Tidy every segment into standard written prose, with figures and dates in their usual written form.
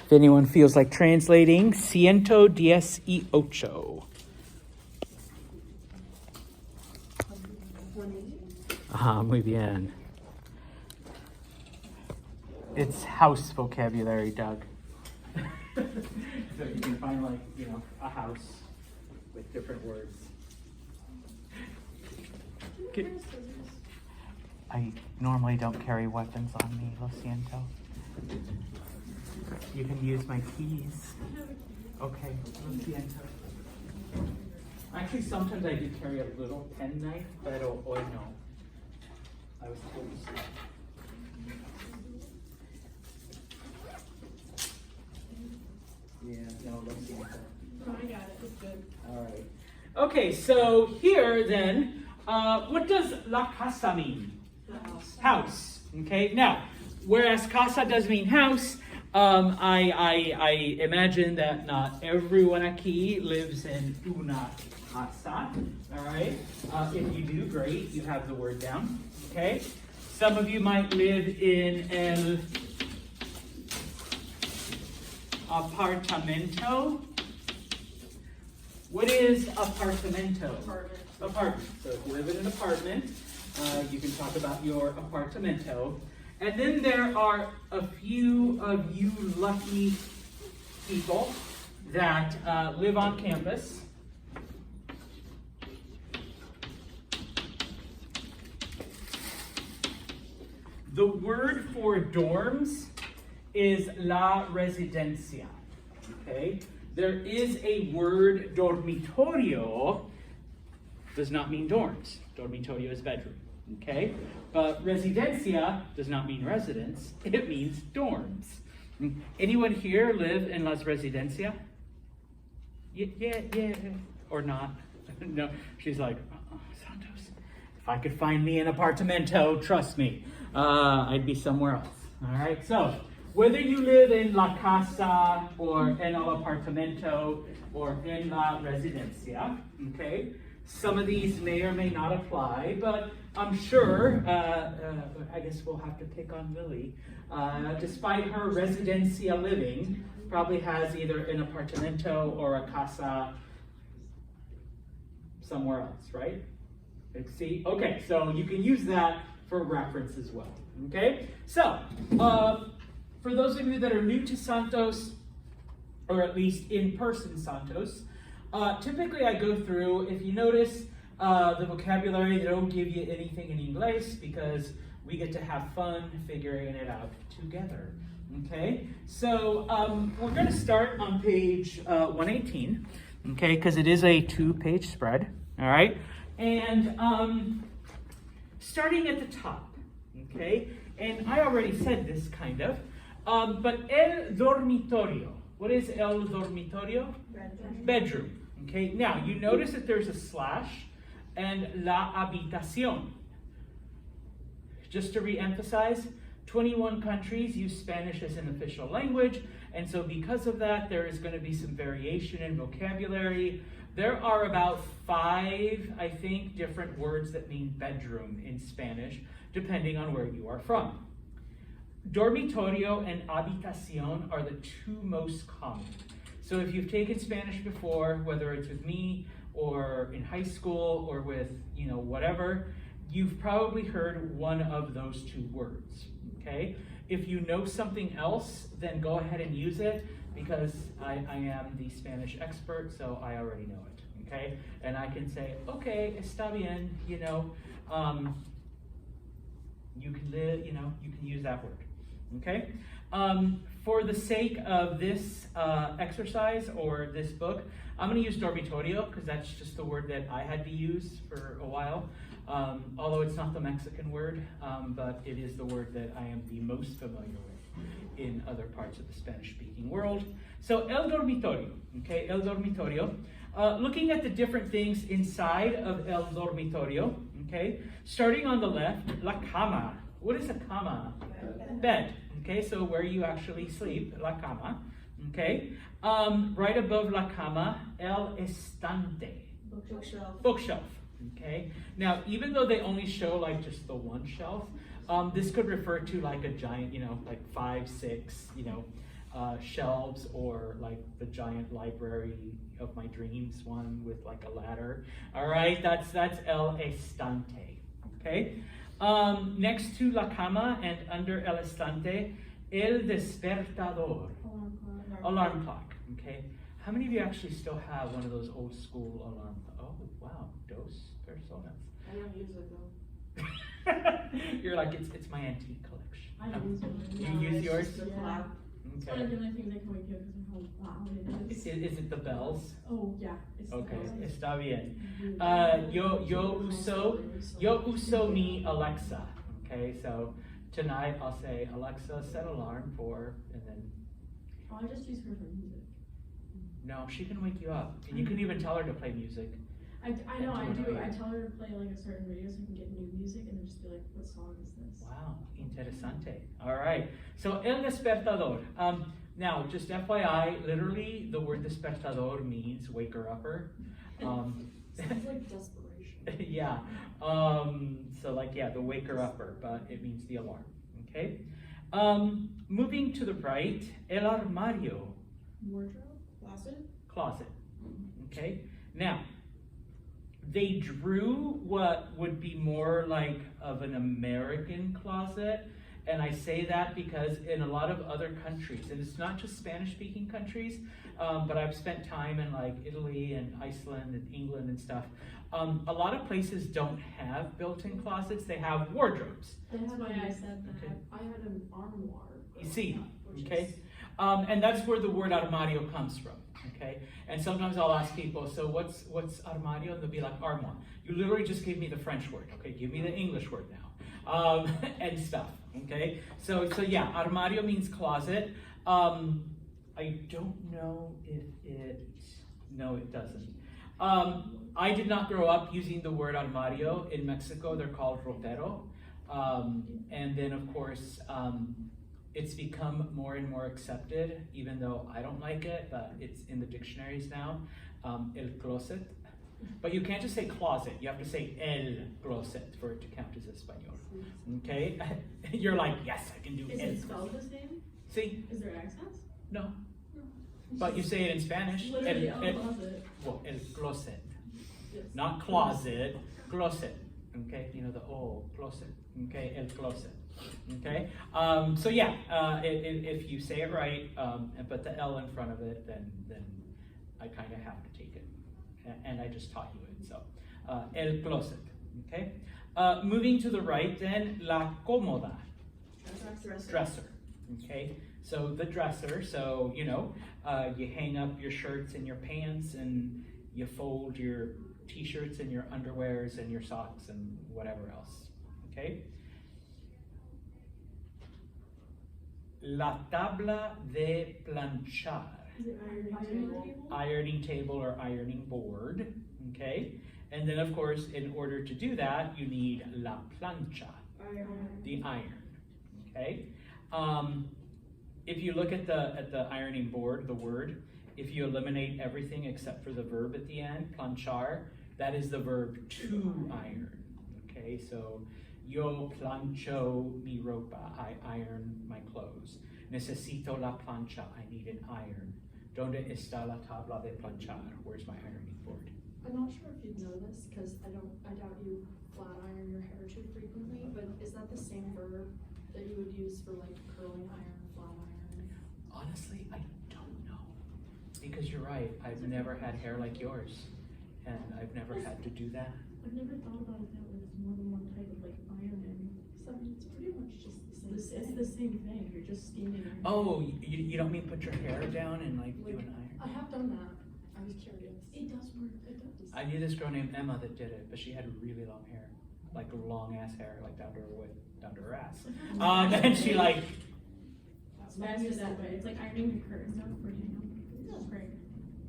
If anyone feels like translating, 118. Muy bien. It's house vocabulary, Doug. So you can find a house with different words. I normally don't carry weapons on me, Lo siento. You can use my keys. Okay, Lo siento. Actually, sometimes I do carry a little pen knife, pero hoy no. I was told to stop. Yeah, no, Lo siento. Oh, I got it. It's good. All right. Okay, so here then, what does la casa mean? House. Okay. Now, whereas casa does mean house, I imagine that not everyone aquí lives in una casa. All right. If you do, great. You have the word down. Okay. Some of you might live in el apartamento. What is apartamento? Apartment. So if you live in an apartment, you can talk about your apartamento. And then there are a few of you lucky people that live on campus. The word for dorms is la residencia. Okay? There is a word, dormitorio, does not mean dorms. Dormitorio is bedroom, okay? But residencia does not mean residence, it means dorms. Anyone here live in las residencia? Yeah, or not? No, she's like, Santos, if I could find me an apartamento, trust me, I'd be somewhere else, all right? So, whether you live in la casa or en el apartamento or en la residencia, okay, some of these may or may not apply, but I'm sure, I guess we'll have to pick on Lily, despite her residencia living, probably has either an apartamento or a casa somewhere else, right? See? Okay, so you can use that for reference as well, okay? So, for those of you that are new to Santos, or at least in-person Santos, typically I go through, if you notice the vocabulary, they don't give you anything in English because we get to have fun figuring it out together, okay? So we're going to start on page 118, okay, because it is a 2-page spread, all right? And starting at the top, okay, and I already said this kind of, but el dormitorio. What is el dormitorio? Bedroom. Okay, now you notice that there's a slash and la habitación. Just to re-emphasize, 21 countries use Spanish as an official language, and so because of that, there is going to be some variation in vocabulary. There are about 5, I think, different words that mean bedroom in Spanish, depending on where you are from. Dormitorio and habitación are the 2 most common. So if you've taken Spanish before, whether it's with me or in high school or with, whatever, you've probably heard one of those 2 words, okay? If you know something else, then go ahead and use it because I am the Spanish expert, so I already know it, okay? And I can say, okay, está bien, you can live, you can use that word. Okay? For the sake of this exercise or this book, I'm going to use dormitorio because that's just the word that I had to use for a while. Although it's not the Mexican word, but it is the word that I am the most familiar with in other parts of the Spanish-speaking world. So el dormitorio, okay, el dormitorio. Looking at the different things inside of el dormitorio, okay, starting on the left, la cama. What is a cama? Bed. Okay, so where you actually sleep, la cama. Okay, right above la cama, el estante. Bookshelf. Okay, now even though they only show like just the one shelf, this could refer to like a giant, like 5, 6, shelves, or like the giant library of my dreams one with like a ladder. All right, that's el estante. Okay. Next to la cama and under el estante, el despertador, alarm clock. Okay. How many of you actually still have one of those old school alarm clocks? Oh wow, dos personas. I don't use it though. You're like, it's my antique collection. I don't use it. You use yours? Just a Yeah. clock. It's one of the only things I can wake you up because of how loud it is. Is it the bells? Oh yeah. It's the Okay, bells. está bien. Really Yo uso mi Alexa. Okay, so tonight I'll say, Alexa, set alarm for, and then, Oh, I just use her for music. no, she can wake you up. And you can even tell her to play music. I know, I And to do. annoy I you. tell her to play like a certain video so I can get new music and then just be like, what song is this? Wow, interesante. All right, so el despertador. Now, just FYI, literally the word despertador means waker-upper. Sounds like desperation. Yeah, so like, yeah, the waker-upper, but it means the alarm, okay? Moving to the right, el armario, Wardrobe? closet, okay? Now, they drew what would be more like of an American closet, and I say that because in a lot of other countries, and it's not just Spanish-speaking countries, but I've spent time in like Italy and Iceland and England and stuff. A lot of places don't have built-in closets, they have wardrobes. That's why I said that. Okay. I had an armoire. You see, which okay? is- And that's where the word armario comes from, okay? And sometimes I'll ask people, so what's armario? And they'll be like, armoire. You literally just gave me the French word, okay? Give me the English word now, and stuff, okay? So yeah, armario means closet. I don't know if no, it doesn't. I did not grow up using the word armario. In Mexico, they're called ropero. And then of course, it's become more and more accepted, even though I don't like it, but it's in the dictionaries now, el closet. But you can't just say closet, you have to say el closet for it to count as Espanol, okay? You're like, yes, I can do Is el it spelled closet. the same? See, Is there accents? no, but you say it in Spanish, Literally, el, I'll closet. well, el closet, Yes. not closet, closet, okay? You know, the closet, okay, el closet. Okay, so yeah, if you say it right and put the L in front of it, then I kind of have to take it, and I just taught you it. So el closet. Okay, moving to the right, then la cómoda, dresser. Okay, so the dresser. So you know, you hang up your shirts and your pants, and you fold your t-shirts and your underwears and your socks and whatever else. Okay. La tabla de planchar, Is it ironing table? ironing table or ironing board, okay? And then of course, in order to do that, you need la plancha, the iron, okay? If you look at the ironing board, the word, if you eliminate everything except for the verb at the end, planchar, that is the verb to iron, okay? So, yo plancho mi ropa, I iron my clothes. Necesito la plancha, I need an iron. ¿Dónde está la tabla de planchar? Where's my ironing board? I'm not sure if you'd know this, because I doubt you flat iron your hair too frequently, but is that the same verb that you would use for like curling iron, flat iron? Honestly, I don't know. Because you're right, I've never had hair like yours. And I've never had to do that. I've never thought about it that way. There's more than one type of like ironing. So it's pretty much just the same It's thing. the same thing. You're just steaming your hair. Oh, you don't mean put your hair down and like do an iron? I have done that. I was curious. It does work. It does. I knew this girl named Emma that did it, but she had really long hair. Like long ass hair, like down to her ass. And she like, Mine is that way. It's like ironing your curtains out for you. It's great.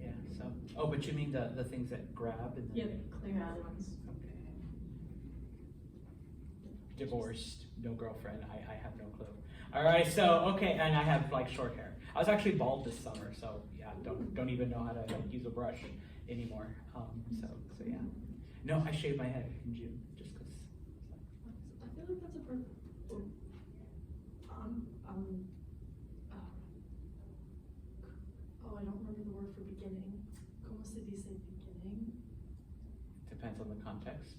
yeah, so. Oh, but you mean the things that grab and then. Yeah, the clear out ones. Okay. Divorced, no girlfriend, I have no clue. All right, so, okay, and I have like short hair. I was actually bald this summer, so yeah, don't even know how to like, use a brush anymore. So yeah. No, I shaved my head in June, just cause. I feel like that's a perfect. se dice beginning? Depends on the context.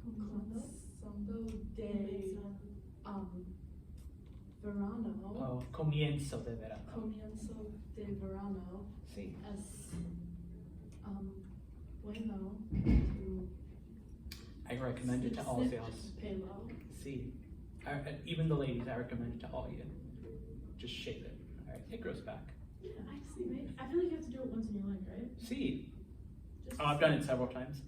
Comenzando de verano. Oh, comienzo de verano. Comienzo de verano Sí. es bueno to I recommend it to all y'all. pelo. See, even the ladies, I recommend it to all you. Just shave it. All right, it grows back. Yeah, I see, right? I feel like you have to do it once in your life, right? See, Just I've done it several times.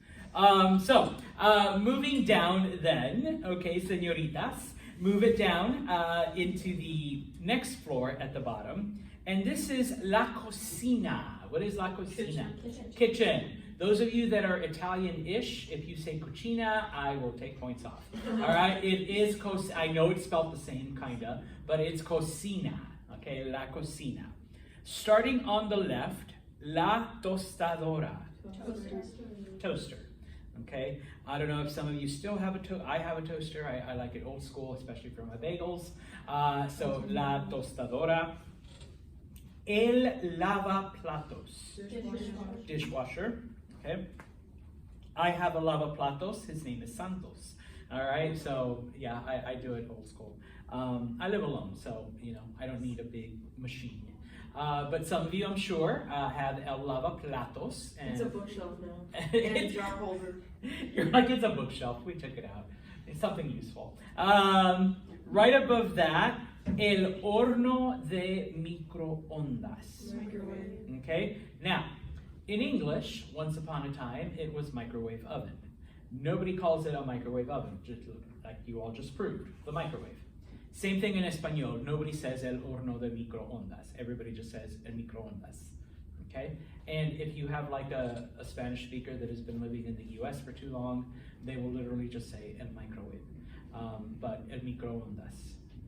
Moving down then, okay, senoritas, move it down into the next floor at the bottom. And this is la cocina. What is la cocina? Kitchen. Those of you that are Italian-ish, if you say cucina, I will take points off. All right, it is I know it's spelled the same, kinda, but it's cocina. Okay, la cocina. Starting on the left, la tostadora. Toaster. Okay, I don't know if some of you still have I have a toaster. I like it old school, especially for my bagels. So la tostadora. El lavaplatos. Dishwasher. Okay. I have a lavaplatos. His name is Santos. All right. So yeah, I do it old school. I live alone, so I don't need a big machine. But some of you, I'm sure, have el lavaplatos. And It's a bookshelf now. And a jar holder. You're like, it's a bookshelf. We took it out. It's something useful. Right above that, el horno de microondas. Microwave. Okay? Now, in English, once upon a time, it was microwave oven. Nobody calls it a microwave oven, just like you all just proved, the microwave. Same thing in Espanol. Nobody says el horno de microondas. Everybody just says el microondas. Okay? And if you have like a Spanish speaker that has been living in the US for too long, they will literally just say el microwave. But el microondas.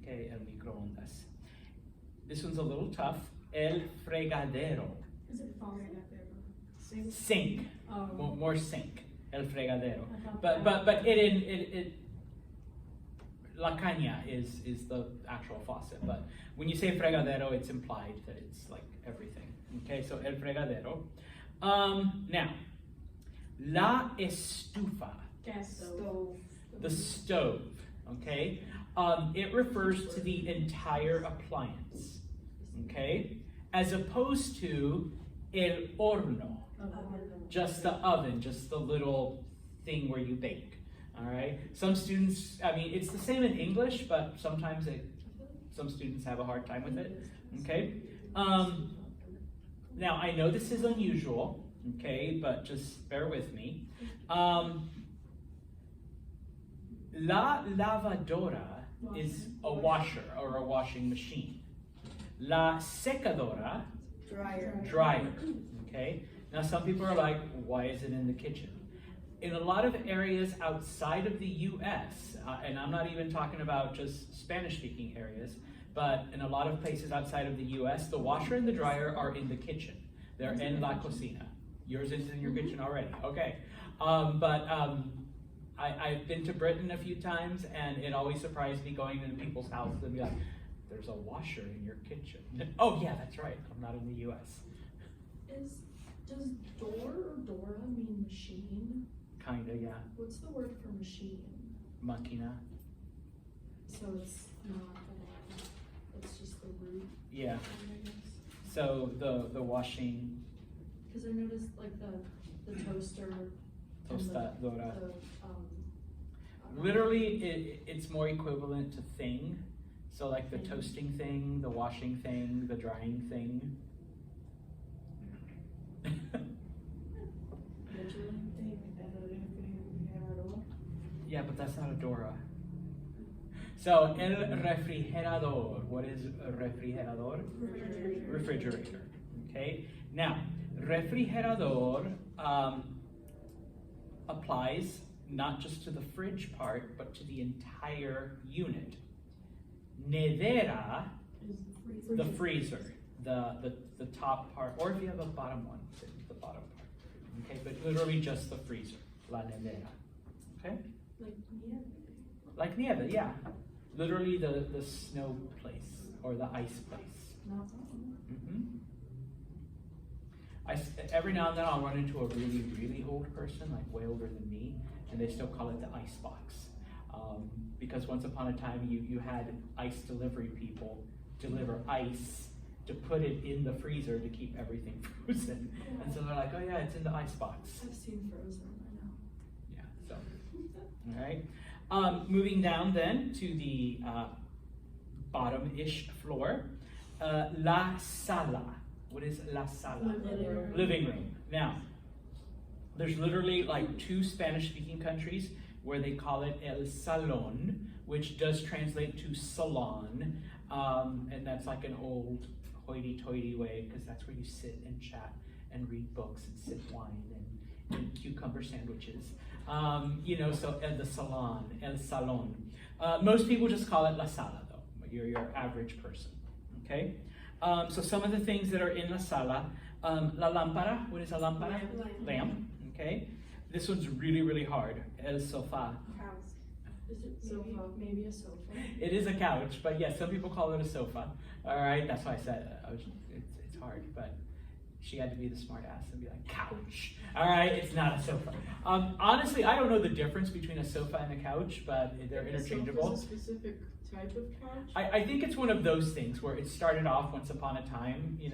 Okay, el microondas. This one's a little tough. El fregadero. Is it falling up there? Sink. Oh. More sink. El fregadero. I thought But that- it la caña is the actual faucet. But when you say fregadero, it's implied that it's like everything. Okay, so el fregadero. Now, la estufa. Gas stove. Stove. The stove, okay? It refers to the entire appliance, okay? As opposed to el horno, just the oven, just the little thing where you bake, all right? Some students, it's the same in English, but sometimes some students have a hard time with it, okay? Now, I know this is unusual, okay, but just bear with me. La lavadora is a washer or a washing machine. La secadora, dryer. Okay? Now some people are like, why is it in the kitchen? In a lot of areas outside of the US, and I'm not even talking about just Spanish-speaking areas, but in a lot of places outside of the US, the washer and the dryer are in the kitchen. They're in la cocina. Yours is in your kitchen already. Okay. I've been to Britain a few times, and it always surprised me going into people's houses and be like, there's a washer in your kitchen. Oh yeah, that's right, I'm not in the US. Does door or Dora mean machine? Kinda, yeah. What's the word for machine? Machina. So it's not the noun, it's just the root, Yeah. I guess. So the washing, Because I noticed like the toaster. and tostadora. the, Literally, it's more equivalent to thing. So like the toasting thing, the washing thing, the drying thing. Yeah, but that's not a Dora. So, el refrigerador. What is a refrigerador? Refrigerator. Okay. Now, refrigerador applies not just to the fridge part, but to the entire unit. Nevera, the freezer, the top part, or if you have a bottom one, the bottom part. Okay, but literally just the freezer, la nevera. Okay. Like nieve, yeah. Literally the snow place or the ice place. Every now and then I'll run into a really, really old person, like way older than me, and they still call it the ice box. Because once upon a time you had ice delivery people deliver ice to put it in the freezer to keep everything frozen. And so they're like, oh yeah, it's in the ice box. I've seen Frozen, I know. Yeah, so, all right. Moving down then to the bottom-ish floor. La sala. What is la sala? Living room. Living room. Now, there's literally like 2 Spanish-speaking countries where they call it el salón, which does translate to salon, and that's like an old hoity-toity way, because that's where you sit and chat and read books and sip wine and eat cucumber sandwiches. So the salon, el salón. Most people just call it la sala, though. You're your average person, okay? So some of the things that are in la sala, la lámpara. What is a lámpara? Lamp, okay? This one's really, really hard. El sofá. Is it maybe a sofa? It is a couch, but yes, some people call it a sofa. All right, that's why I said it's hard, but she had to be the smart ass and be like, couch. All right, it's not a sofa. Honestly, I don't know the difference between a sofa and a couch, but they're interchangeable. Is a specific type of couch? I think it's one of those things where it started off once upon a time, I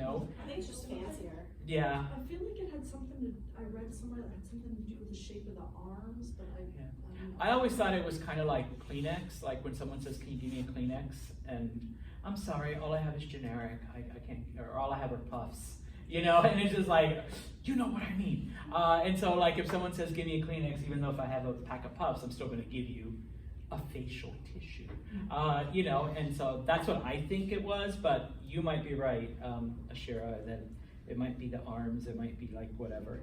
think it's just fancier. Yeah. I feel like it had something to, I read somewhere that had something to do with the shape of the arms, but I don't know. I always thought it was kind of like Kleenex, like when someone says, can you give me a Kleenex? And I'm sorry, all I have is generic. I can't, or all I have are puffs. And it's just like, you know what I mean. And so like if someone says, give me a Kleenex, even though if I have a pack of puffs, I'm still gonna give you a facial tissue. And so that's what I think it was, but you might be right, Ashira, that it might be the arms, it might be like whatever.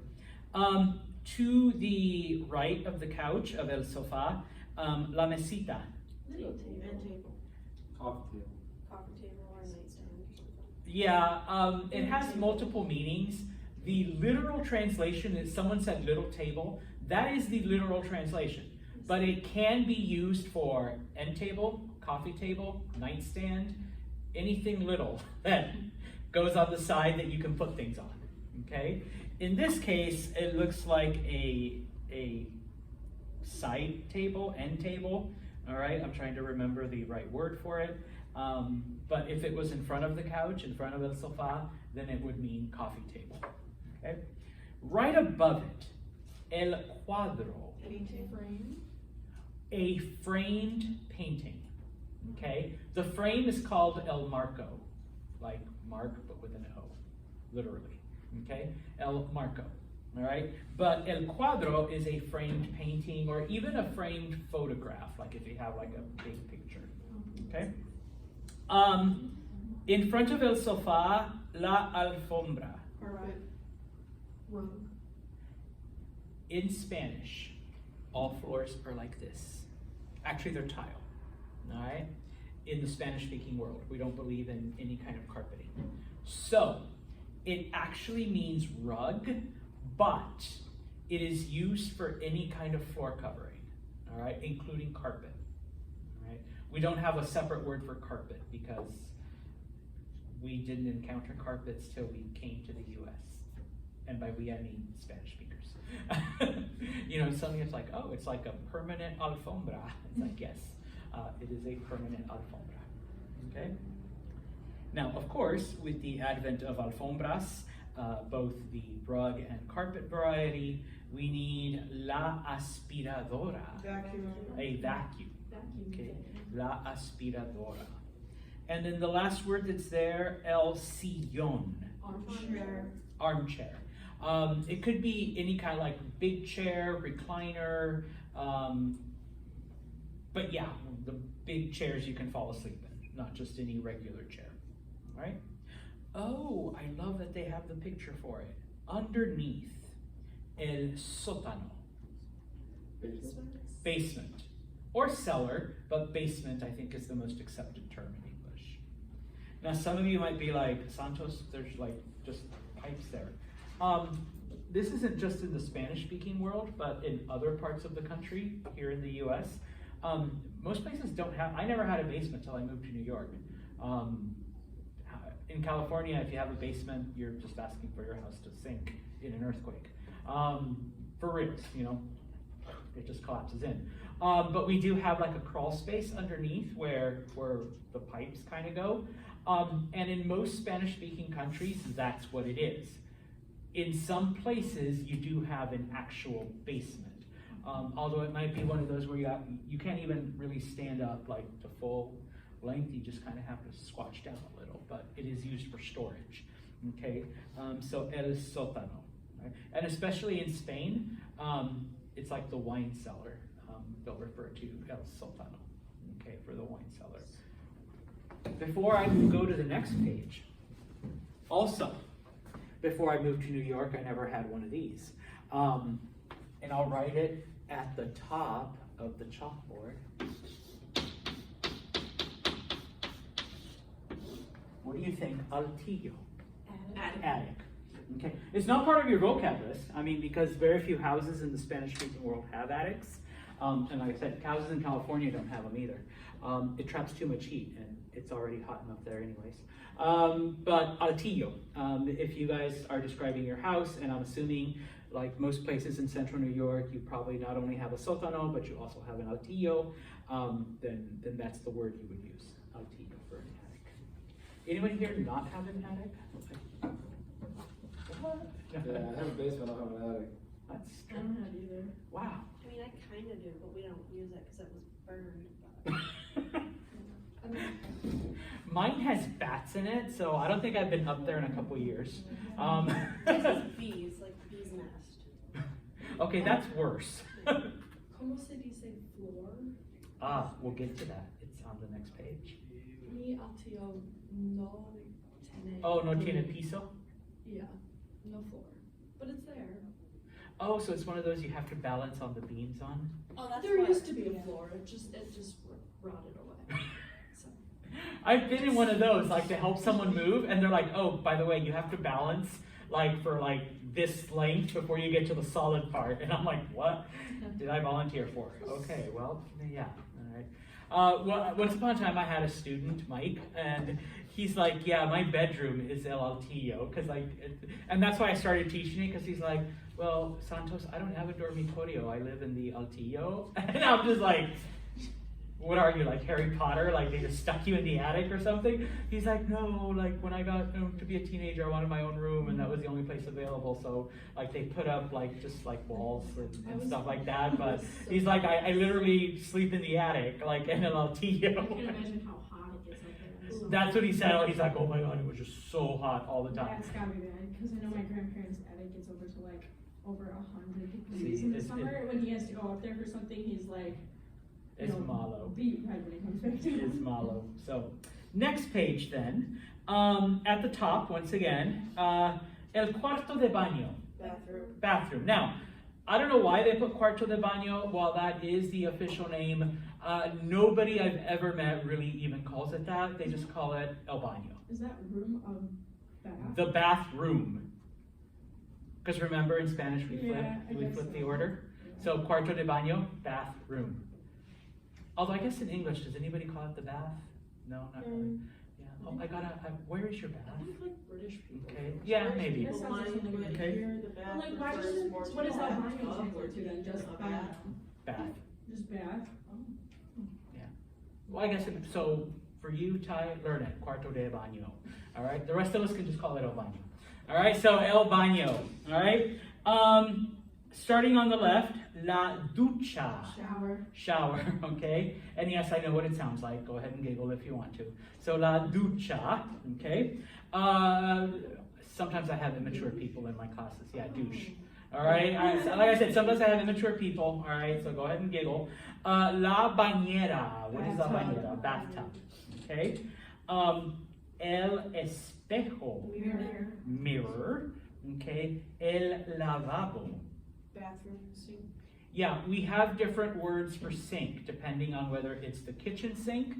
To the right of the couch, of el sofá, la mesita. Little And table. table. Coffee table. Coffee table or nightstand or something. Yeah, it has multiple meanings. The literal translation is, someone said little table, that is the literal translation. But it can be used for end table, coffee table, nightstand, anything little that goes on the side that you can put things on, okay? In this case, it looks like a side table, end table, all right? I'm trying to remember the right word for it. But if it was in front of the couch, in front of el sofá, then it would mean coffee table, okay? Right above it, el cuadro. Frame. A framed painting, okay? The frame is called el marco, like mark, but with an O, literally, okay? El marco, all right? But el cuadro is a framed painting or even a framed photograph, like if you have like a big picture, okay? In front of el sofá, la alfombra. Carpet. Rug. In Spanish, all floors are like this. Actually, they're tile, all right? In the Spanish-speaking world, we don't believe in any kind of carpeting. So, it actually means rug, but it is used for any kind of floor covering, all right, including carpet, all right? We don't have a separate word for carpet because we didn't encounter carpets till we came to the US. And by we, I mean Spanish speakers. Suddenly it's like, oh, it's like a permanent alfombra. It's like, yes, it is a permanent alfombra, okay? Now, of course, with the advent of alfombras, both the rug and carpet variety, we need la aspiradora, Vacuum. a vacuum, Vacuum. okay? La aspiradora. And then the last word that's there, el sillón, Armchair. armchair. It could be any kind of like big chair, recliner, but yeah, the big chairs you can fall asleep in, not just any regular chair, right? Oh, I love that they have the picture for it. Underneath, el sótano, basement, or cellar, but basement I think is the most accepted term in English. Now some of you might be like, Santos, there's like just pipes there. This isn't just in the Spanish-speaking world, but in other parts of the country, here in the US. Most places don't have, I never had a basement until I moved to New York. in California, if you have a basement, you're just asking for your house to sink in an earthquake. For reals, you know, it just collapses in. But we do have like a crawl space underneath where the pipes kind of go. And in most Spanish-speaking countries, that's what it is. In some places, you do have an actual basement. Although it might be one of those where you can't even really stand up like the full length, you just kind of have to squash down a little, but it is used for storage, okay? So el sótano, right? And especially in Spain, it's like the wine cellar. They'll refer to el sótano, okay, for the wine cellar. Before I go to the next page, also, before I moved to New York, I never had one of these. And I'll write it at the top of the chalkboard. What do you think? Altillo. Attic. Okay. It's not part of your vocab list. I mean, because very few houses in the Spanish-speaking world have attics. And like I said, houses in California don't have them either. It traps too much heat, and it's already hot enough there anyways. But altillo, if you guys are describing your house, and I'm assuming like most places in central New York, you probably not only have a sótano, but you also have an altillo, then that's the word you would use, altillo, for an attic. Anyone here not have an attic? What? Yeah, I have a basement, I don't have an attic. That's I don't have either. wow. I mean, I kind of do, but we don't use it because it was burned. Mine has bats in it, so I don't think I've been up there in a couple years. It has bees, like the bee's nest. Okay, that's worse. Como se dice flor? We'll get to that. It's on the next page. Mi altillo no tiene. Oh, no tiene piso? Yeah, no floor, but it's there. Oh, so it's one of those you have to balance on the beams on? Oh, that's There what- used to be a floor, it just rotted away. So. I've been in one of those, like to help someone move, and they're like, oh, by the way, you have to balance like for like this length before you get to the solid part. And I'm like, what did I volunteer for? Okay, well, yeah, all right. Well, once upon a time I had a student, Mike, and he's like, yeah, my bedroom is El Altillo, because like, and that's why I started teaching it, because he's like, well, Santos, I don't have a dormitorio, I live in the Altillo. And I'm just like, what are you, like Harry Potter? Like they just stuck you in the attic or something? He's like, no, like when I got to be a teenager, I wanted my own room, and that was the only place available. So like they put up like just like walls and stuff like that. But he's like, I literally sleep in the attic, like in an I Altillo. can't imagine how hot it gets up there. That's what he said. He's like, oh my god, it was just so hot all the time. That's gotta be bad, because I know my grandparents' attic gets over to like over 100 See, degrees in the it's- summer. When he has to go up there for something, he's like, It's malo. beat right when he comes back down. It's malo. So, next page then. At the top, once again, el cuarto de baño. Bathroom. Bathroom. Now, I don't know why they put cuarto de baño. While that is the official name, nobody I've ever met really even calls it that. They just call it el baño. Is that room of bath? The bathroom. Because remember in Spanish we flip, Yeah, I guess the so. order. So cuarto de baño, bathroom. Although I guess in English, does anybody call it the bath? No, not really. Yeah. Oh, where is your I bath? think like British people. Okay. Yeah, maybe. That sounds like something But like Okay. here, the Well, bath like, why refers does more to what is the that bath bathroom tub stand or for to then? to Just a bath? bath. Bath. Just bath? Well, I guess so. For you, Ty, learn it. Cuarto de baño. All right. The rest of us can just call it el baño. All right. So el baño. All right. Starting on the left, la ducha. Shower, okay? And yes, I know what it sounds like. Go ahead and giggle if you want to. So la ducha, okay? Sometimes I have immature people in my classes. Yeah, douche. All right? Like I said, sometimes I have immature people. All right? So go ahead and giggle. La bañera. What is la bañera? Bathtub. Okay? El espejo. Mirror. Okay? El lavabo. Bathroom, sink. Yeah, we have different words for sink depending on whether it's the kitchen sink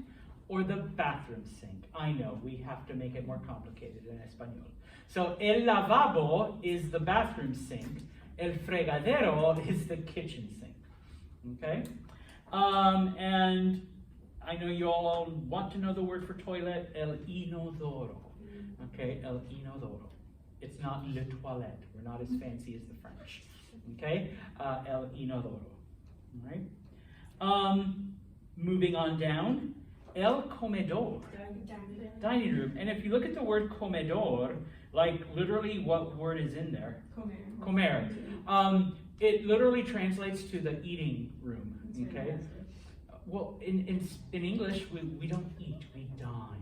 or the bathroom sink. I know, we have to make it more complicated in Espanol. So, el lavabo is the bathroom sink. El fregadero is the kitchen sink. Okay? And I know you all want to know the word for toilet, el inodoro. Okay, el inodoro. It's not le toilette. We're not as fancy as the French. Okay, el inodoro. All right. Moving on down, el comedor. Dining room. And if you look at the word comedor, like literally what word is in there? Comer. It literally translates to the eating room. Okay. Well, in English, we don't eat, we dine.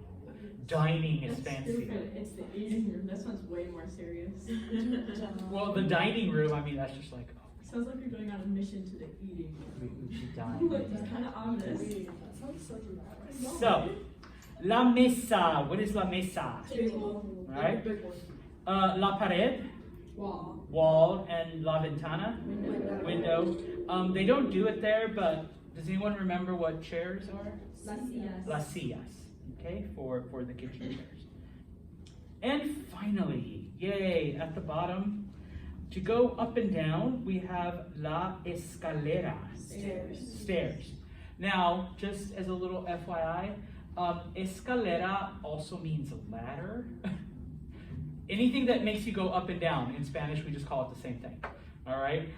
Dining is That's fancy. stupid. It's the eating room. That sounds way more serious. Well, the dining room, I mean, that's just like, oh, Sounds like you're going on a mission to the eating room. we should dine. It's kind of ominous. That sounds so dramatic. So, la mesa. What is la mesa? Table. Right? La pared, Wall. wall, and la ventana, window. They don't do it there, but does anyone remember what chairs are? Las sillas, okay, for the kitchen chairs. And finally, yay, at the bottom, to go up and down, we have la escalera, stairs. Now, just as a little FYI, escalera also means ladder. Anything that makes you go up and down, in Spanish we just call it the same thing, all right?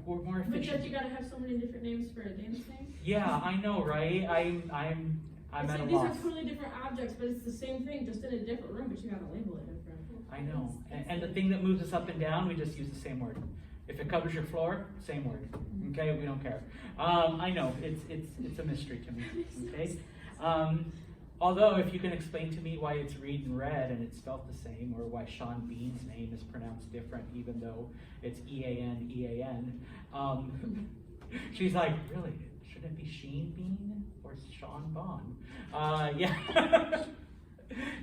We're more But efficient. you gotta have so many different names for a dance thing. Yeah, I know, right? I'm It's at a like these loss. are totally different objects, but it's the same thing, just in a different room, but you gotta label it different. I know. And the thing that moves us up and down, we just use the same word. If it covers your floor, same word. Okay, we don't care. I know it's a mystery to me. Okay. Although, if you can explain to me why it's read and read and it's spelled the same, or why Sean Bean's name is pronounced different, even though it's E-A-N. She's like, really? Shouldn't it be Sheen Bean or Sean Bond? Yeah.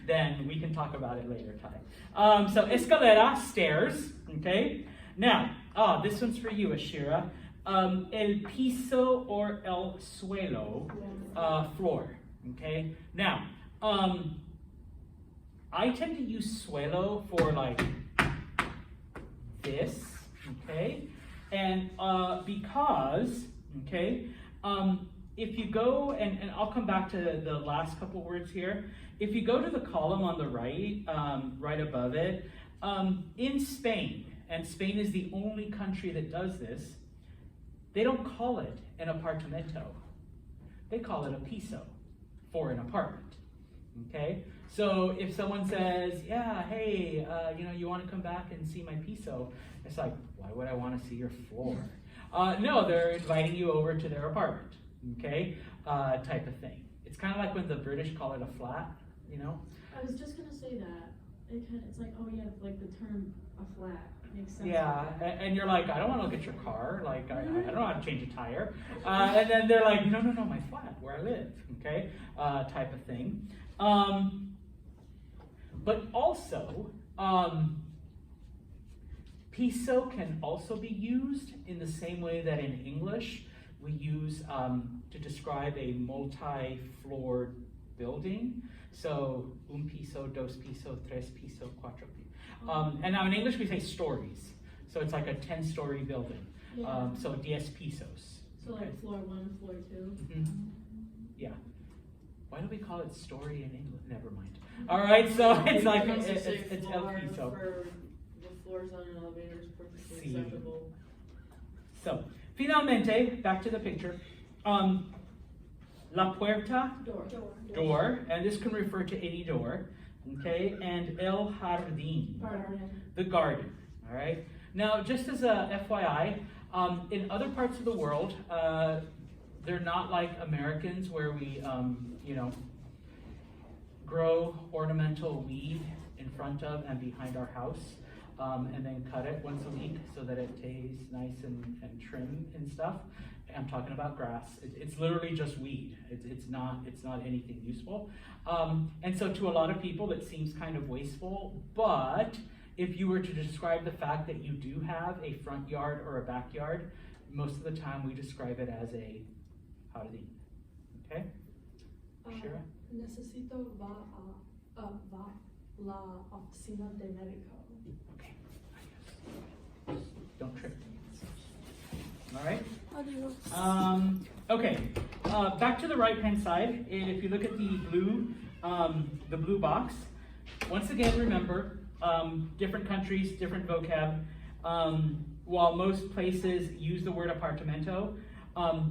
Then we can talk about it later, Ty. So escalera, stairs. Okay. Now, this one's for you, Ashira. El piso or el suelo, floor. Okay. Now, I tend to use suelo for like this. Okay. And because, okay, if you go, and I'll come back to the last couple words here. If you go to the column on the right, right above it, in Spain, and Spain is the only country that does this, they don't call it an apartamento. They call it a piso for an apartment. Okay? So if someone says, yeah, hey, you want to come back and see my piso? It's like, why would I want to see your floor? No, they're inviting you over to their apartment. Okay? Type of thing. It's kind of like when the British call it a flat, you know? I was just gonna say that. It's like, oh yeah, like the term a flat makes sense. Yeah, and you're like, I don't want to look at your car. Like, I don't know how to change a tire. And then they're like, no, my flat, where I live. Okay? Type of thing. But also, piso can also be used in the same way that in English we use to describe a multi-floored building. So, un piso, dos piso, tres piso, cuatro piso. And now in English we say stories. So it's like a 10-story building. Yeah. So 10 pisos. So like floor 1, floor 2. Mhm. Yeah. Why do we call it story in English? Never mind. All right, so it's like it's el piso. For the floors on an elevator is perfectly Sí. acceptable. So, finalmente, back to the picture. La puerta, door, and this can refer to any door, okay? And el jardín, the garden, all right? Now, just as a FYI, in other parts of the world, they're not like Americans where we, grow ornamental weed in front of and behind our house, and then cut it once a week so that it stays nice and trim and stuff. I'm talking about grass. It's literally just weed. It's not anything useful. And so to a lot of people, it seems kind of wasteful. But if you were to describe the fact that you do have a front yard or a backyard, most of the time we describe it as a jardín. Okay? Shira? Necesito va la oficina de médico. Okay. Don't trip. All right. Okay. Back to the right-hand side. And if you look at the blue the blue box. Once again, remember, different countries, different vocab. While most places use the word apartamento,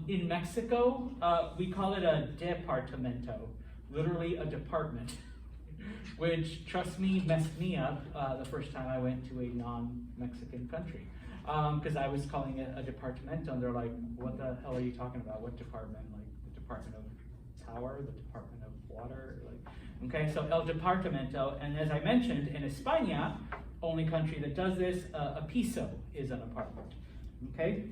in Mexico, we call it a departamento, literally a department, which, trust me, messed me up the first time I went to a non-Mexican country. Because I was calling it a departamento, and they're like, what the hell are you talking about? What department? Like, the Department of Power, the Department of Water? Like, okay, so el departamento, and as I mentioned, in España, only country that does this, a piso is an apartment, okay?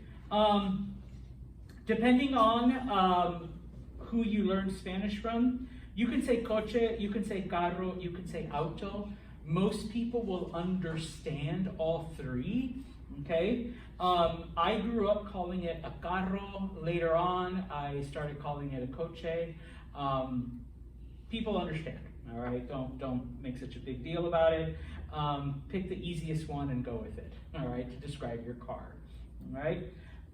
Depending on who you learn Spanish from, you can say coche, you can say carro, you can say auto. Most people will understand all three, okay? I grew up calling it a carro. Later on, I started calling it a coche. People understand, all right? Don't make such a big deal about it. Pick the easiest one and go with it, all right, to describe your car, all right?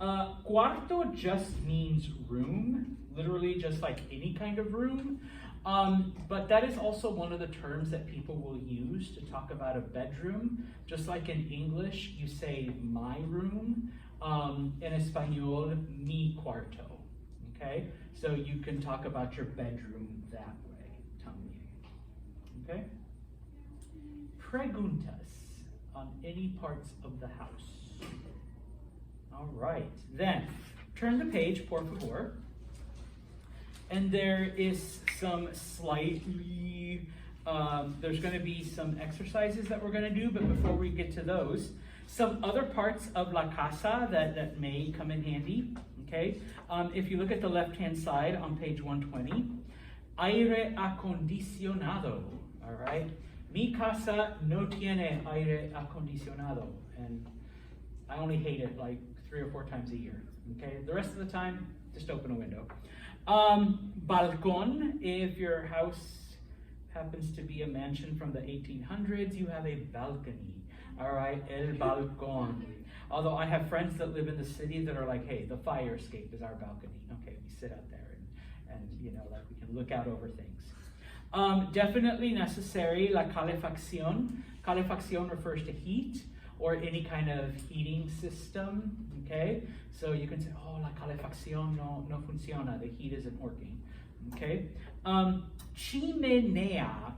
Cuarto just means room, literally just like any kind of room. But that is also one of the terms that people will use to talk about a bedroom. Just like in English, you say my room. In Espanol, mi cuarto. Okay? So you can talk about your bedroom that way. También. Okay? Preguntas on any parts of the house. All right. Then, turn the page, por favor. And there is some slightly, there's going to be some exercises that we're going to do, but before we get to those, some other parts of la casa that may come in handy, okay? If you look at the left-hand side on page 120, aire acondicionado, all right? Mi casa no tiene aire acondicionado, and I only hate it like 3 or 4 times a year, okay? The rest of the time, just open a window. Balcón, if your house happens to be a mansion from the 1800s, you have a balcony, all right, el balcón. Although I have friends that live in the city that are like, hey, the fire escape is our balcony. Okay, we sit out there and you know, like we can look out over things. Definitely necessary, la calefacción. Calefacción refers to heat or any kind of heating system, okay? So you can say, oh, la calefacción no funciona, the heat isn't working, okay? Chimenea,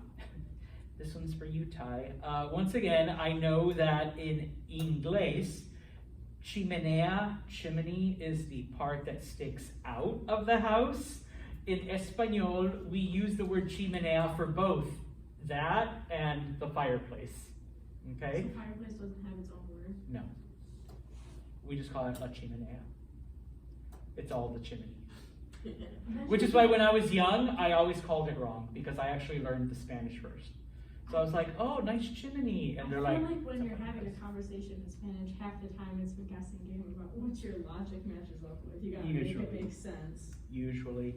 this one's for you, Ty. Once again, I know that in English, chimenea, chimney, is the part that sticks out of the house. In Espanol, we use the word chimenea for both that and the fireplace. Okay? So fireplace doesn't have its own word? No. We just call it la chimenea. It's all the chimneys. Which is why when I was young, I always called it wrong because I actually learned the Spanish first. So I was like, oh, nice chimney. And they're like, I feel like when you're having a conversation in Spanish, half the time it's a guessing game about what your logic matches up with. You gotta make it make sense. Usually.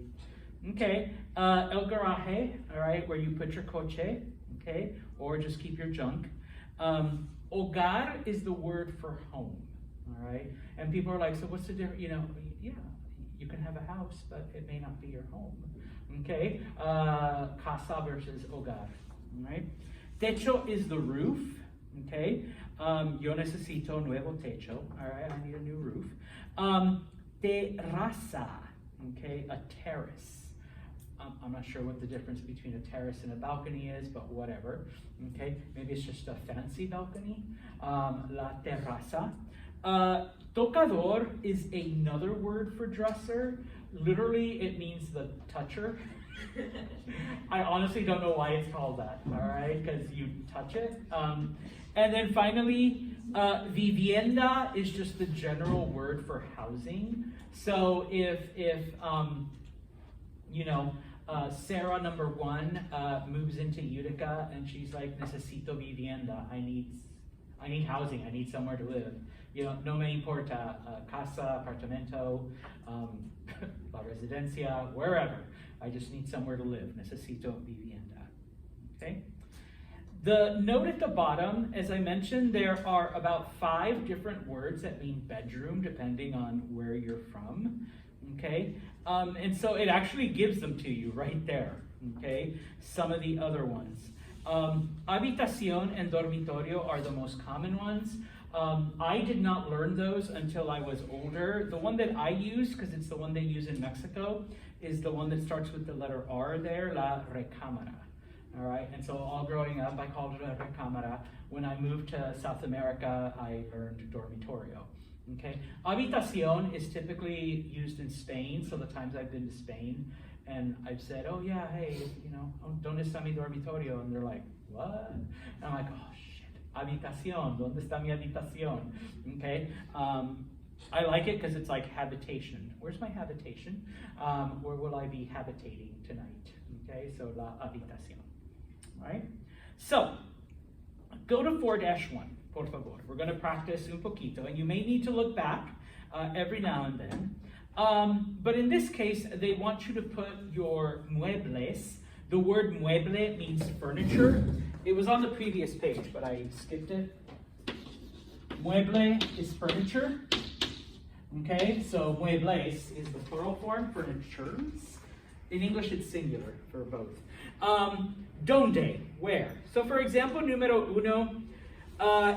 Okay. El garaje, all right, where you put your coche, okay, or just keep your junk. Hogar is the word for home, all right? And people are like, so what's the difference? You know, yeah, you can have a house, but it may not be your home, okay? Casa versus hogar, all right? Techo is the roof, okay? Yo necesito nuevo techo, all right? I need a new roof. Terraza, okay, a terrace. I'm not sure what the difference between a terrace and a balcony is, but whatever. Okay, maybe it's just a fancy balcony. La terraza. Tocador is another word for dresser. Literally, it means the toucher. I honestly don't know why it's called that, all right, because you touch it. And then finally, vivienda is just the general word for housing. So if you know, Sarah number 1 moves into Utica and she's like, necesito vivienda, I need housing, I need somewhere to live. You know, no me importa, casa, apartamento, la residencia, wherever. I just need somewhere to live, necesito vivienda, okay? The note at the bottom, as I mentioned, there are about 5 different words that mean bedroom, depending on where you're from, okay? And so it actually gives them to you right there, Okay, some of the other ones. Habitación and dormitorio are the most common ones. I did not learn those until I was older. The one that I use, because it's the one they use in Mexico, is the one that starts with the letter R there, la recámara. All right, and so all growing up, I called it a recámara. When I moved to South America, I learned dormitorio. Okay, habitación is typically used in Spain, so the times I've been to Spain, and I've said, oh yeah, hey, you know, ¿dónde está mi dormitorio? And they're like, what? And I'm like, oh shit, habitación, ¿dónde está mi habitación? Okay, I like it because it's like habitation. Where's my habitation? Where will I be habitating tonight? Okay, so la habitación, right? So, go to 4-1, por favor. We're going to practice un poquito, and you may need to look back every now and then. But in this case, they want you to put your muebles. The word mueble means furniture. It was on the previous page, but I skipped it. Mueble is furniture. Okay, so muebles is the plural form, furnitures. In English, it's singular for both. Donde, where? So for example, número 1,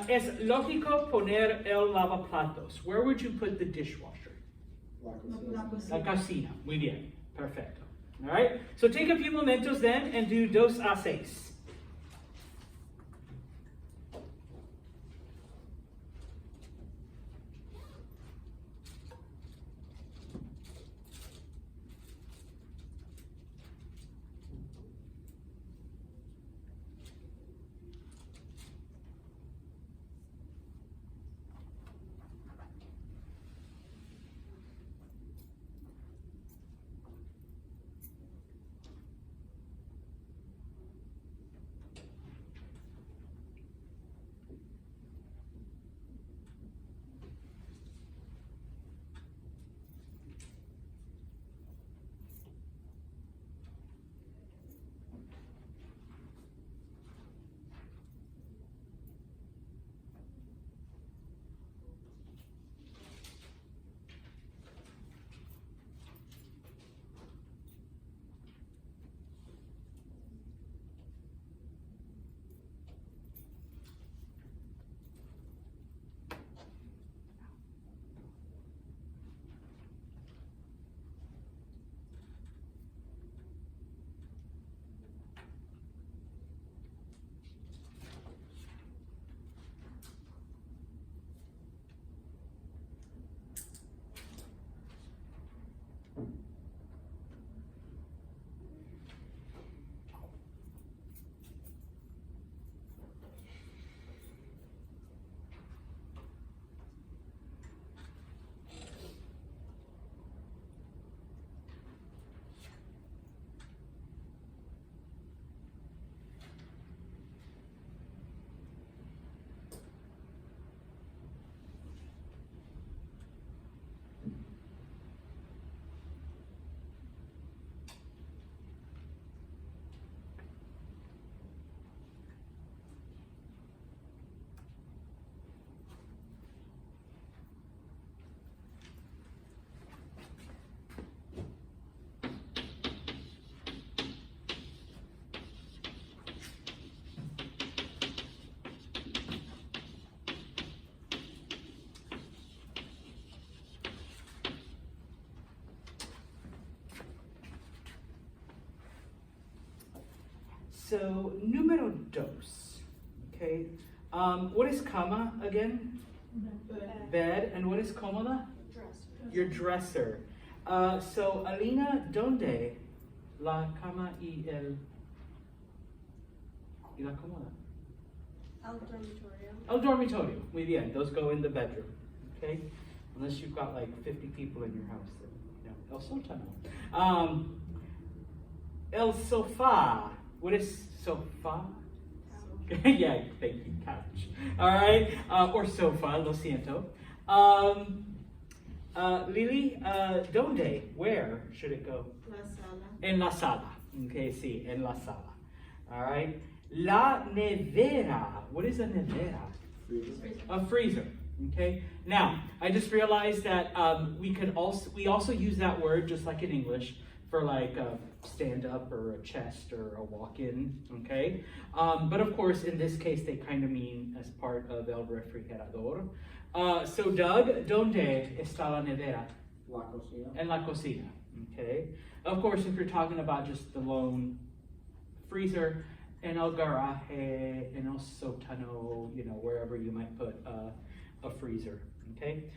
es lógico poner el lavaplatos. Where would you put the dishwasher? La cocina. Muy bien. Perfecto. All right? So take a few momentos then and do 2 a 6. So, número 2. Okay. What is cama again? Bed. And what is cómoda? Dresser. Your dresser. So, Alina, ¿dónde la cama y la cómoda? El dormitorio. El dormitorio. Muy bien. Those go in the bedroom. Okay. Unless you've got like 50 people in your house. Then, you know, el sótano. El sofá. What is sofa? Yeah, thank you, couch. All right, or sofa, lo siento. Lily, ¿dónde? Where should it go? La sala. En la sala. Okay, sí, en la sala. All right. La nevera. What is a nevera? A freezer. Okay. Now, I just realized that we also use that word just like in English for like a stand-up or a chest or a walk-in, okay? But of course, in this case, they kind of mean as part of el refrigerador. So Doug, ¿dónde está la nevera? La cocina. En la cocina, okay? Of course, if you're talking about just the lone freezer, en el garaje, en el sótano, you know, wherever you might put a freezer, okay?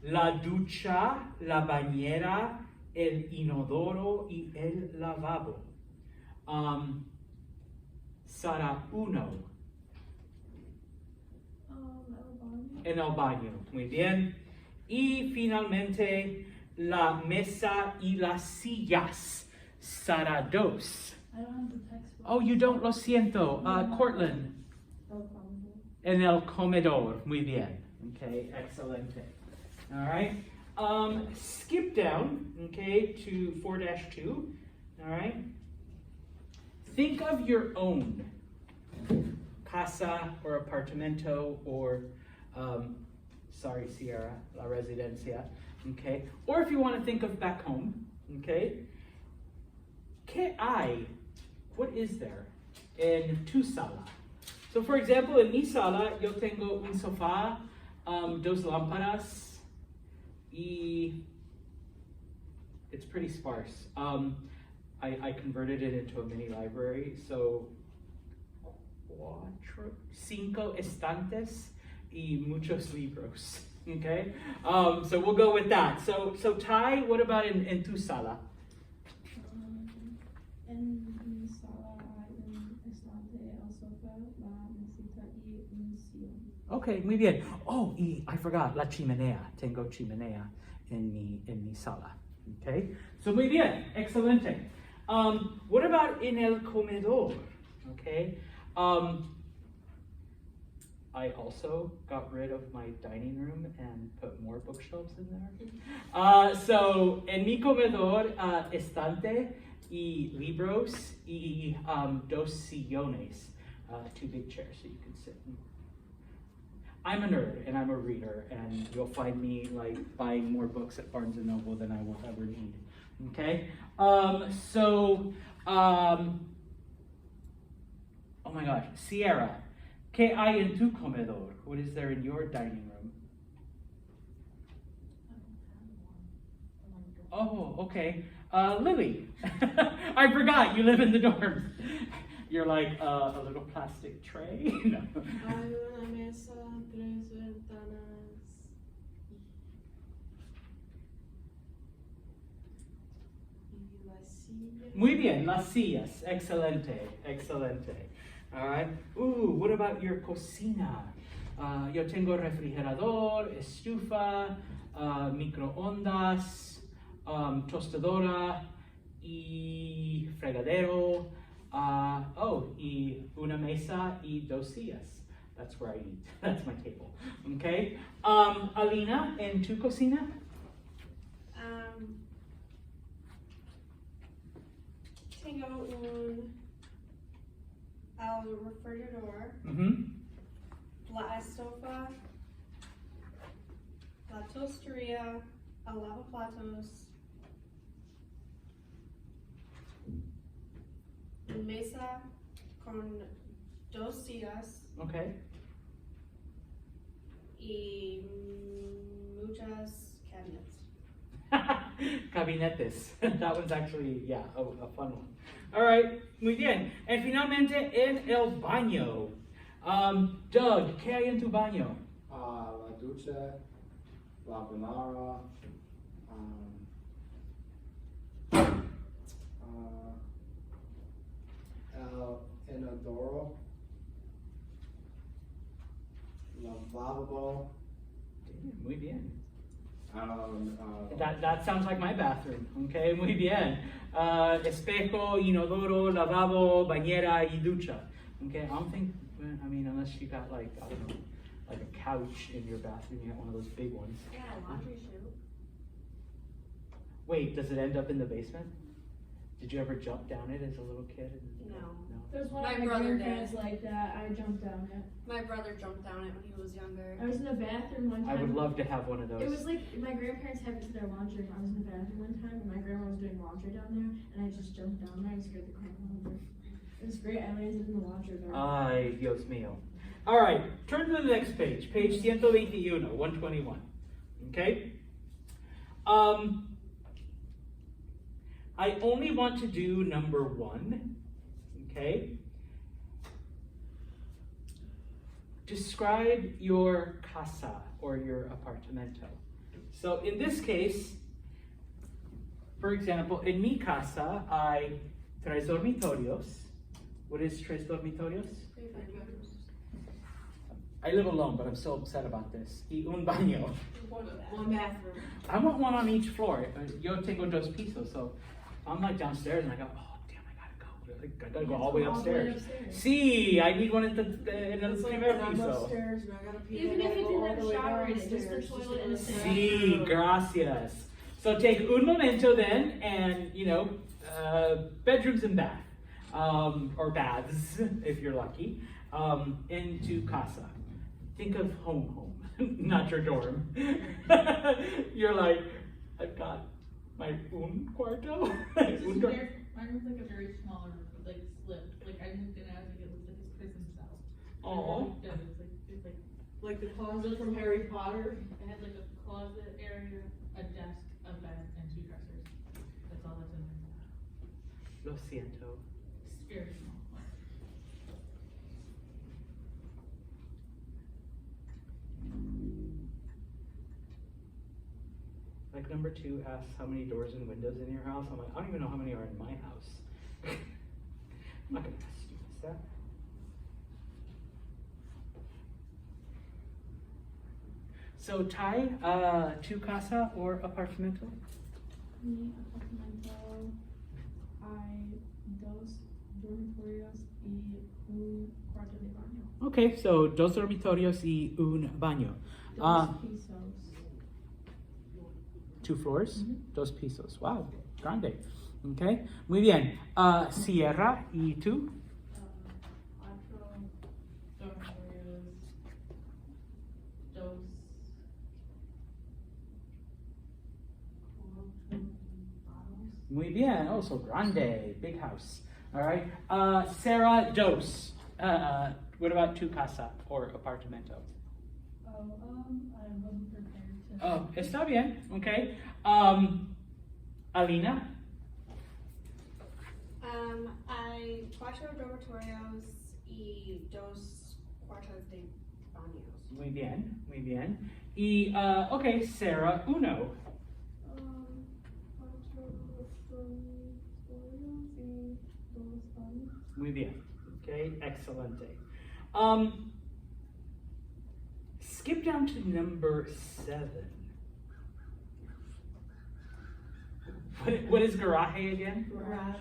La ducha, la bañera, el inodoro y el lavabo. Sarà uno. En el baño, muy bien. Y finalmente, la mesa y las sillas. Sarà dos. I don't have the textbook. Oh, you don't, lo siento. Cortland. No problem. En el comedor, muy bien. Okay, excelente. All right. Skip down, okay, to 4-2. All right. Think of your own casa or apartamento or, sorry, Sierra, la residencia, okay? Or if you want to think of back home, okay? ¿Qué hay? What is there en tu sala? So for example, en mi sala, yo tengo un sofá, dos lámparas, y it's pretty sparse. I converted it into a mini library, so 5 estantes y muchos libros. Okay, so we'll go with that. So Ty, what about in tu sala? En mi sala hay un estante, el sofá, la mesita y un sillón. Okay, muy bien. Oh, y I forgot, la chimenea. Tengo chimenea en mi sala. Okay, so muy bien, excelente. What about in el comedor? Okay, I also got rid of my dining room and put more bookshelves in there. So en mi comedor, estante y libros y dos sillones, 2 big chairs so you can sit in. I'm a nerd and I'm a reader, and you'll find me like buying more books at Barnes and Noble than I will ever need. Okay? Oh my gosh, Sierra, ¿qué hay en tu comedor? What is there in your dining room? Oh, okay. Lily, I forgot you live in the dorm. You're like a little plastic tray. No. Hay una mesa, 3 ventanas. Y la silla. Muy bien, las sillas. Excelente, excelente. All right. Ooh, what about your cocina? Yo tengo refrigerador, estufa, microondas, tostadora y fregadero. Y una mesa y 2 sillas. That's where I eat. That's my table. Okay. Alina, en tu cocina? Tengo el refrigerador, la estufa, la tostería, el lavaplatos, una mesa con 2 sillas Okay. y muchas cabinets. Cabinetes. That one's actually, yeah, a fun one. All right, muy bien. And finalmente, en el baño. Doug, ¿qué hay en tu baño? La ducha, la bañera, el inodoro, lavabo. Muy bien. That That sounds like my bathroom. Okay, muy bien. Espejo, inodoro, lavabo, bañera, y ducha. Okay, I mean, unless you got like, I don't know, like a couch in your bathroom, you got one of those big ones. Yeah, laundry chute. Wait, does it end up in the basement? Did you ever jump down it as a little kid? No. There's one My of my brother grandparents did. like that. I jumped down it. My brother jumped down it when he was younger. I was in the bathroom one I time. would love to have one of those. It was like my grandparents have it to their laundry room. I was in the bathroom one time and my grandma was doing laundry down there and I just jumped down there and scared the crap out of her. It was great. I landed in the laundry room. Ay, Dios mío. All right, turn to the next page, page 121, 121. Okay? I only want to do number 1. Okay? Describe your casa or your apartamento. So in this case, for example, in mi casa hay 3 dormitorios. What is 3 dormitorios? I live alone, but I'm so upset about this. Y un baño. One bathroom. I want one on each floor. Yo tengo 2 pisos, so I'm like downstairs and I go, oh damn, I gotta go. I gotta go all the way upstairs. See, I need one in the primer piso. Even if it's in the shower, it's just the toilet and the sink. Sí, gracias. So take un momento then, and bedrooms and bath, or baths if you're lucky, into casa. Think of home, not your dorm. You're like, I've got my un cuarto. Mine was like a very small room, like slipped. Like I moved in and I was like, it was like his prison cell. Oh. Yeah, it's like Like the closet from Harry Potter. it had like a closet area, a desk, a bed, and 2 dressers. That's all that's in there. Lo siento. It's very small. Like number 2 asks how many doors and windows in your house. I'm like, I don't even know how many are in my house. I'm not gonna ask you that. So Ty, tu casa or apartamento? Mi apartamento hay 2 dormitorios y un cuarto de baño. Okay, so 2 dormitorios y un baño. 2 pisos. 2 floors, Mhm. 2 pisos. Wow, grande. Okay, muy bien. Sierra, ¿y tú? 4 Dormitorios, 2. Muy bien. Oh, so grande, big house. All right. Sarah, 2. What about tu casa or apartamento? I wasn't prepared to. Oh, está bien. Okay. Alina? Hay 4 dormitorios y 2 cuartos de baños. Muy bien, muy bien. Y, okay, Sarah, 1. 4 dormitorios y 2 baños. Muy bien. Okay, excelente. Skip down to number 7. What is garaje again? Garage.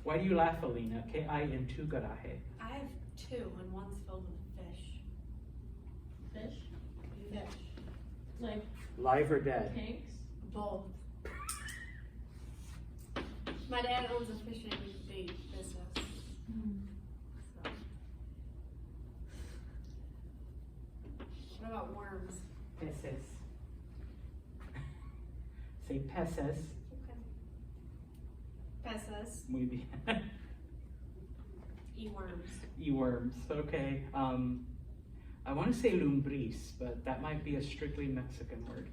Why do you laugh, Alina? Que hay en tu garaje? I have 2 and one's filled with fish. Fish? Fish. Like Live or dead? tanks? Both. My dad owns a fishing bait business. So. What about worms? Peces. Say peces. Okay. Peces. Muy bien. E-worms. E-worms, okay. I want to say lumbris, but that might be a strictly Mexican word.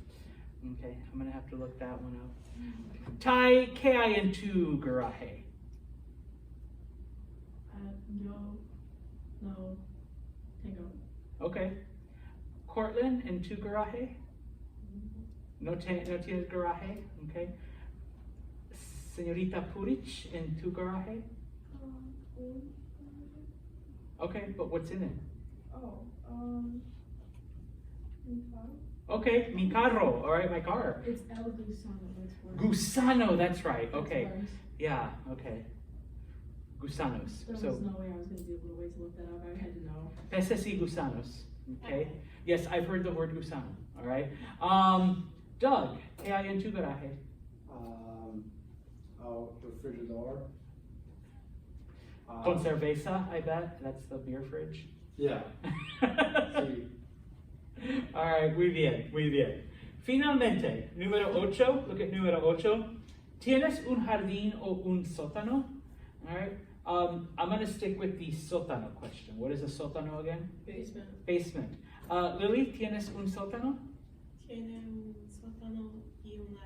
Okay, I'm gonna have to look that one up. Ty, que hay en tu garaje? No. Tango. Okay. Cortland, en tu garaje? No tienes garaje? Okay. Señorita Purich, en tu garaje? Okay, but what's in it? Okay, mi carro, all right, my car. It's El Gusano, that's where. Gusano, that's right, That's okay. where- Yeah, okay. Gusanos. There So, was no way I was gonna be able to wait to look that up, I had to know. peces y gusanos, okay? Yes, I've heard the word gusano, all right? Doug, que hay en tu garaje? refrigerator. Con cerveza, I bet. That's the beer fridge. Yeah. Sí. All right, muy bien, muy bien. Finalmente, número 8, look at número 8. ¿Tienes un jardín o un sótano? All right, I'm going to stick with the sótano question. What is a sótano again? Basement. Basement. Lily, ¿tienes un sótano? Tiene un sótano y un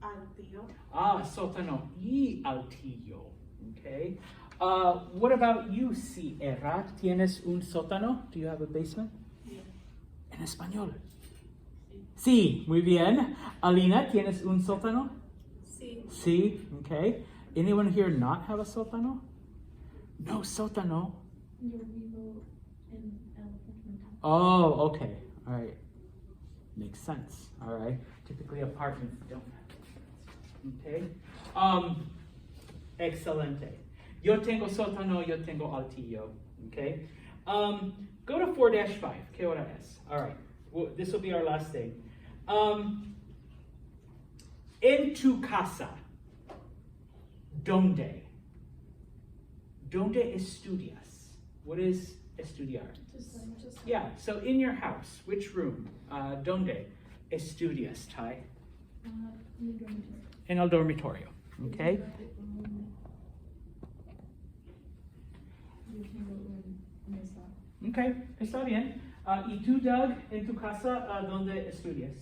altillo. Ah, sótano y altillo. Okay. What about you, Sierra? ¿Tienes un sótano? Do you have a basement? Yeah. En español. Sí, muy bien. Alina, ¿tienes un sótano? Sí. Sí, okay. Anyone here not have a sótano? No sótano. Yo vivo en el apartamento. Oh, okay. All right. Makes sense. All right. Typically apartments don't have. Okay. Excelente. Yo tengo sótano, yo tengo altillo. Okay. Go to 4-5. ¿Qué hora es? All right. Well, this will be our last thing. En tu casa. ¿Dónde? ¿Dónde estudias? What is estudiar? Just Yeah, so in your house, which room? ¿Dónde estudias, Ty? Mi dormitorio. En el dormitorio, okay? Yo tengo un mesa. Okay, está bien. ¿Y tú, Doug, en tu casa, dónde estudias?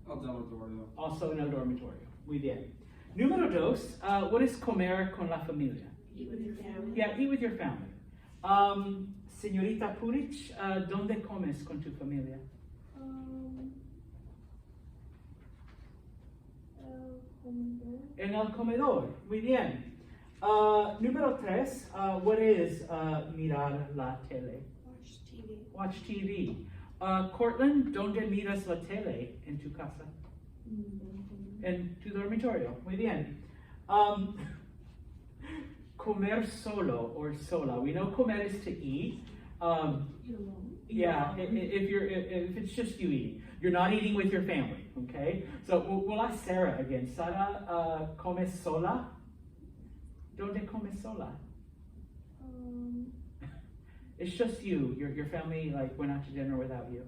Al dormitorio. Also en el dormitorio. Muy bien. Número 2, what is comer con la familia? Eat with your family. Yeah, eat with your family. Señorita Purich, ¿dónde comes con tu familia? En el comedor. Muy bien. Número 3, what is mirar la tele? Watch TV. Watch TV. Cortland, ¿dónde miras la tele en tu casa? En tu dormitorio. Muy bien. Comer solo or sola. We know comer is to eat. Eat alone. Yeah, if it's just you eating, you're not eating with your family. Okay. So we'll ask Sarah again. Sara, comes sola? ¿Dónde comes sola? It's just you. Your family like went out to dinner without you.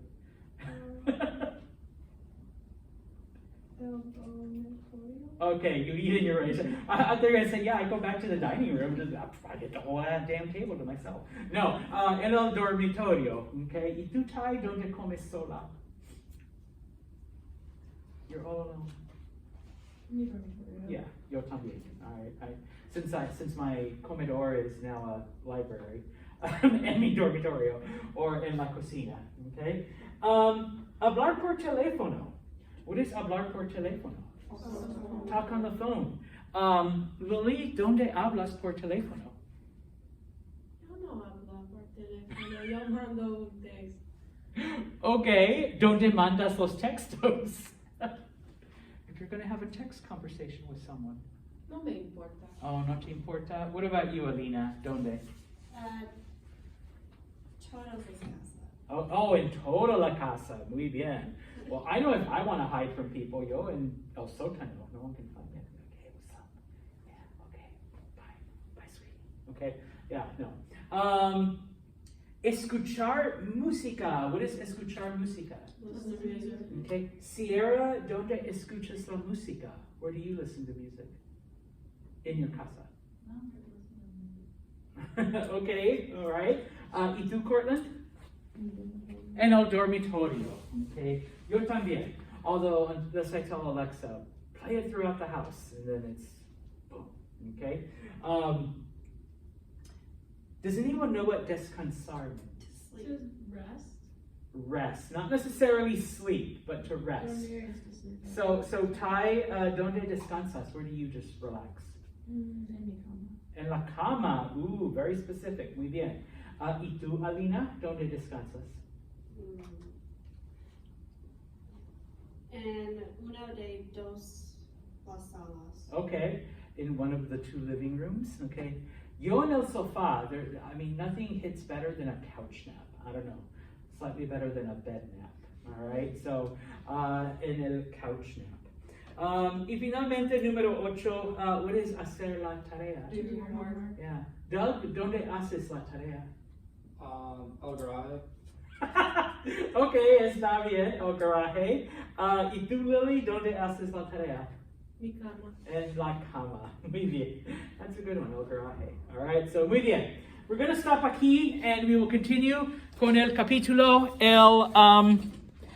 Okay, you eat in your race. I thought you were gonna say, yeah, I go back to the dining room. I get the whole damn table to myself. No, en el dormitorio. Okay, ¿y tú, Ty, dónde comes sola? You're all alone. Mi dormitorio. Yeah, yo también. Since my comedor is now a library, en mi dormitorio, or en la cocina. Okay. Hablar por teléfono. What is hablar por teléfono? Talk on the phone. Lily, ¿dónde hablas por teléfono? Yo no hablo por teléfono. Yo mando text. Okay, ¿dónde mandas los textos? If you're going to have a text conversation with someone. No me importa. Oh, no te importa. What about you, Alina? ¿Dónde? Todos es casa. Oh, en toda la casa. Muy bien. Well, I know if I want to hide from people, yo en el sótano, no one can find me. Okay, what's up? Yeah, okay. Bye, sweetie. Okay, yeah, no. Escuchar música. What is escuchar música? Listen to music. Okay. Sierra, ¿dónde escuchas la música? Where do you listen to music? In your casa. Okay, all right. ¿Y tú, Cortland? En el dormitorio. Okay. Yo también. Although, unless I tell Alexa, play it throughout the house, and then it's boom. Okay. Does anyone know what descansar means? Just rest. Rest, not necessarily sleep, but to rest. Dormir is to sleep. So Ty, ¿dónde descansas? Where do you just relax? En mi cama. En la cama. Ooh, very specific. Muy bien. ¿Y tú, Alina, dónde descansas? En una de dos las salas. Okay, in one of the 2 living rooms. Okay. Yo en el sofá. Nothing hits better than a couch nap. I don't know. Slightly better than a bed nap. All right. So, in a couch nap. Y finalmente, número 8, what is hacer la tarea? Do your homework. Yeah. Doug, ¿dónde haces la tarea? El garaje. Okay, está bien, el garaje. Y tú, Lily, ¿dónde haces la tarea? Mi cama. En la cama. Muy bien. That's a good one, el garaje. All right, so muy bien. We're going to stop aquí and we will continue con el capítulo,